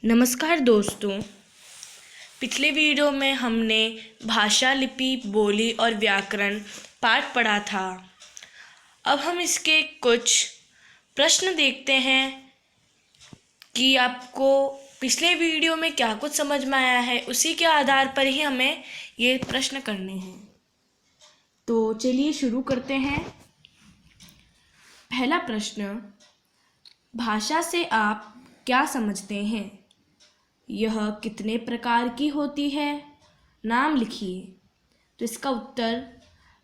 नमस्कार दोस्तों। पिछले वीडियो में हमने भाषा, लिपि, बोली और व्याकरण पाठ पढ़ा था। अब हम इसके कुछ प्रश्न देखते हैं कि आपको पिछले वीडियो में क्या कुछ समझ में आया है। उसी के आधार पर ही हमें ये प्रश्न करने हैं। तो चलिए शुरू करते हैं। पहला प्रश्न, भाषा से आप क्या समझते हैं? यह कितने प्रकार की होती है? नाम लिखिए। तो इसका उत्तर,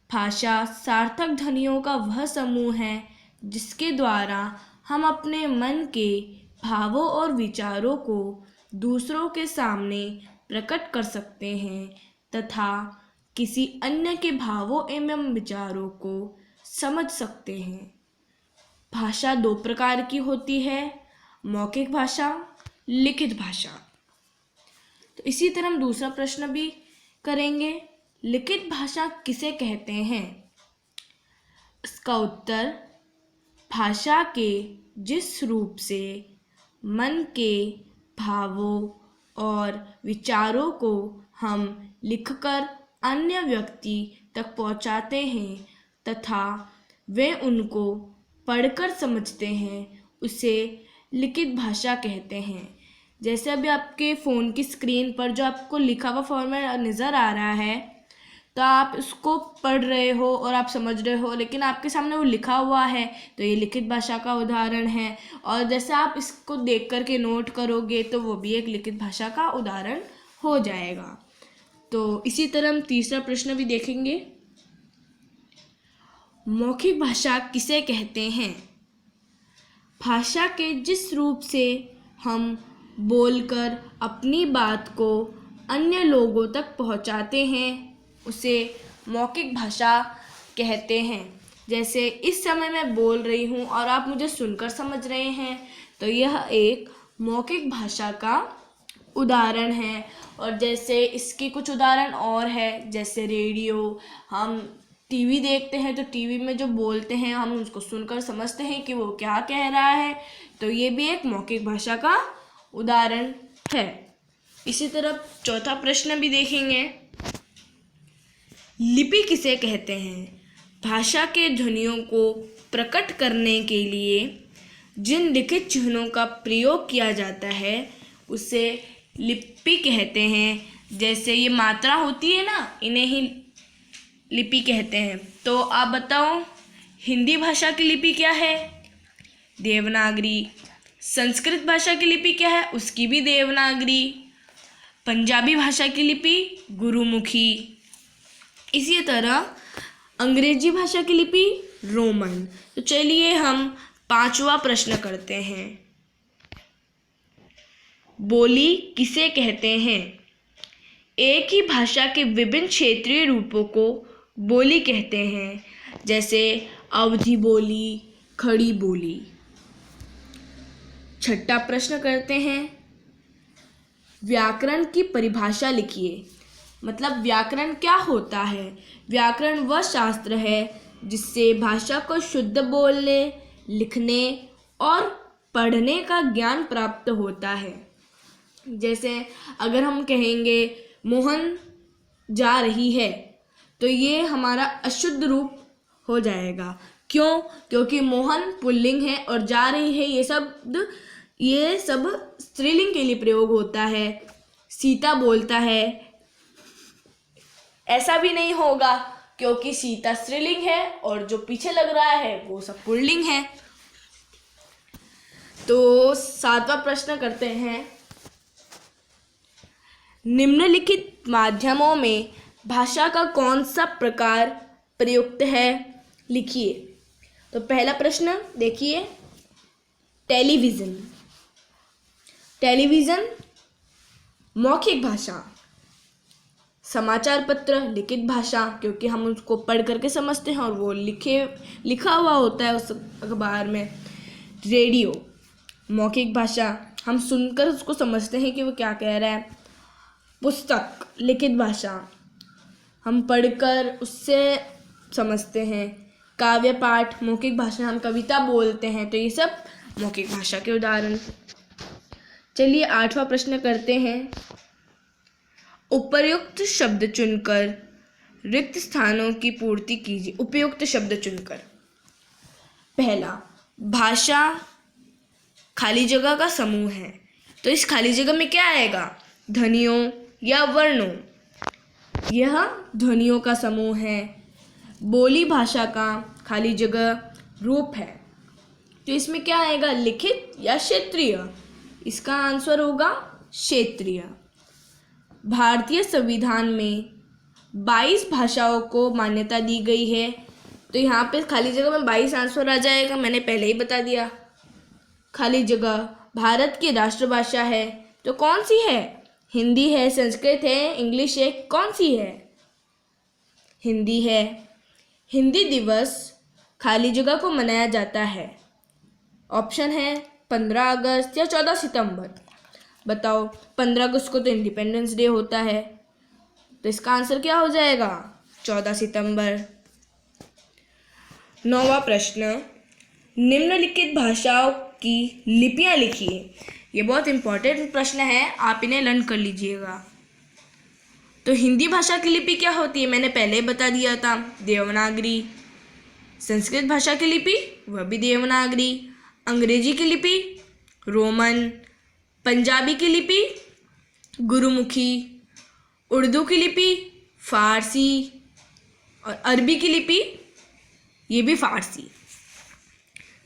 भाषा सार्थक ध्वनियों का वह समूह है जिसके द्वारा हम अपने मन के भावों और विचारों को दूसरों के सामने प्रकट कर सकते हैं तथा किसी अन्य के भावों एवं विचारों को समझ सकते हैं। भाषा दो प्रकार की होती है, मौखिक भाषा, लिखित भाषा। तो इसी तरह हम दूसरा प्रश्न भी करेंगे, लिखित भाषा किसे कहते हैं? इसका उत्तर, भाषा के जिस रूप से मन के भावों और विचारों को हम लिखकर अन्य व्यक्ति तक पहुंचाते हैं तथा वे उनको पढ़कर समझते हैं, उसे लिखित भाषा कहते हैं। जैसे अभी आपके फ़ोन की स्क्रीन पर जो आपको लिखा हुआ फॉर्मेट नज़र आ रहा है, तो आप इसको पढ़ रहे हो और आप समझ रहे हो, लेकिन आपके सामने वो लिखा हुआ है, तो ये लिखित भाषा का उदाहरण है। और जैसे आप इसको देख कर के नोट करोगे तो वो भी एक लिखित भाषा का उदाहरण हो जाएगा। तो इसी तरह हम तीसरा प्रश्न भी देखेंगे, मौखिक भाषा किसे कहते हैं? भाषा के जिस रूप से हम बोलकर अपनी बात को अन्य लोगों तक पहुंचाते हैं, उसे मौखिक भाषा कहते हैं। जैसे इस समय मैं बोल रही हूँ और आप मुझे सुनकर समझ रहे हैं, तो यह एक मौखिक भाषा का उदाहरण है। और जैसे इसकी कुछ उदाहरण और है, जैसे रेडियो, हम टीवी देखते हैं तो टीवी में जो बोलते हैं हम उसको सुनकर समझते हैं कि वो क्या कह रहा है, तो ये भी एक मौखिक भाषा का उदाहरण है। इसी तरह चौथा प्रश्न भी देखेंगे, लिपि किसे कहते हैं? भाषा के ध्वनियों को प्रकट करने के लिए जिन लिखित चिन्हों का प्रयोग किया जाता है उसे लिपि कहते हैं। जैसे ये मात्रा होती है ना, इन्हें ही लिपि कहते हैं। तो आप बताओ, हिंदी भाषा की लिपि क्या है? देवनागरी। संस्कृत भाषा की लिपि क्या है? उसकी भी देवनागरी। पंजाबी भाषा की लिपि गुरुमुखी। इसी तरह अंग्रेजी भाषा की लिपि रोमन। तो चलिए हम पांचवा प्रश्न करते हैं, बोली किसे कहते हैं? एक ही भाषा के विभिन्न क्षेत्रीय रूपों को बोली कहते हैं, जैसे अवधी बोली, खड़ी बोली। छठा प्रश्न करते हैं, व्याकरण की परिभाषा लिखिए। मतलब व्याकरण क्या होता है? व्याकरण वह शास्त्र है जिससे भाषा को शुद्ध बोलने, लिखने और पढ़ने का ज्ञान प्राप्त होता है। जैसे अगर हम कहेंगे मोहन जा रही है, तो ये हमारा अशुद्ध रूप हो जाएगा। क्यों? क्योंकि मोहन पुल्लिंग है और जा रही है ये सब स्त्रीलिंग के लिए प्रयोग होता है। सीता बोलता है, ऐसा भी नहीं होगा क्योंकि सीता स्त्रीलिंग है और जो पीछे लग रहा है वो सब पुल्लिंग है। तो सातवां प्रश्न करते हैं, निम्नलिखित माध्यमों में भाषा का कौन सा प्रकार प्रयुक्त है? लिखिए। तो पहला प्रश्न देखिए, टेलीविज़न। टेलीविज़न मौखिक भाषा। समाचार पत्र लिखित भाषा, क्योंकि हम उसको पढ़ करके समझते हैं और वो लिखा हुआ होता है उस अखबार में। रेडियो मौखिक भाषा, हम सुनकर उसको समझते हैं कि वो क्या कह रहा है। पुस्तक लिखित भाषा, हम पढ़कर उससे समझते हैं। काव्य पाठ मौखिक भाषा, हम कविता बोलते हैं, तो ये सब मौखिक भाषा के उदाहरण। चलिए 8वां प्रश्न करते हैं। उपयुक्त शब्द चुनकर रिक्त स्थानों की पूर्ति कीजिए। उपयुक्त शब्द चुनकर। पहला, भाषा खाली जगह का समूह है, तो इस खाली जगह में क्या आएगा? ध्वनियों या वर्णों। यह ध्वनियों का समूह है। बोली भाषा का खाली जगह रूप है, तो इसमें क्या आएगा? लिखित या क्षेत्रीय। इसका आंसर होगा क्षेत्रीय। भारतीय संविधान में 22 भाषाओं को मान्यता दी गई है, तो यहाँ पे खाली जगह में 22 आंसर आ जाएगा। मैंने पहले ही बता दिया। खाली जगह भारत की राष्ट्रभाषा है, तो कौन सी है? हिंदी है, संस्कृत है, इंग्लिश है, कौन सी है? हिंदी है। हिंदी दिवस खाली जगह को मनाया जाता है। ऑप्शन है 15 अगस्त या 14 सितंबर। बताओ, 15 अगस्त को तो इंडिपेंडेंस डे होता है, तो इसका आंसर क्या हो जाएगा? 14 सितंबर। 9वां प्रश्न, निम्नलिखित भाषाओं की लिपियां लिखिए। ये बहुत इंपॉर्टेंट प्रश्न है, आप इन्हें लर्न कर लीजिएगा। तो हिंदी भाषा की लिपि क्या होती है? मैंने पहले ही बता दिया था, देवनागरी। संस्कृत भाषा की लिपि, वह भी देवनागरी। अंग्रेजी की लिपि रोमन। पंजाबी की लिपि गुरुमुखी। उर्दू की लिपि फारसी। और अरबी की लिपि ये भी फारसी।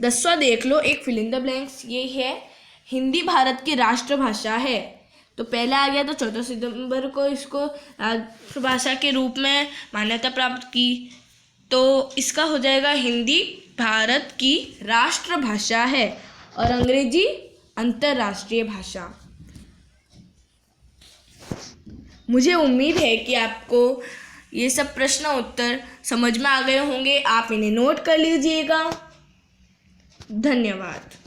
10वां देख लो, एक फिल इन द ब्लैंक्स। ये है हिंदी भारत की राष्ट्रभाषा है, तो पहले आ गया तो 14 सितंबर को इसको राष्ट्रभाषा के रूप में मान्यता प्राप्त की, तो इसका हो जाएगा हिंदी भारत की राष्ट्रभाषा है और अंग्रेजी अंतर्राष्ट्रीय भाषा। मुझे उम्मीद है कि आपको ये सब प्रश्न उत्तर समझ में आ गए होंगे। आप इन्हें नोट कर लीजिएगा। धन्यवाद।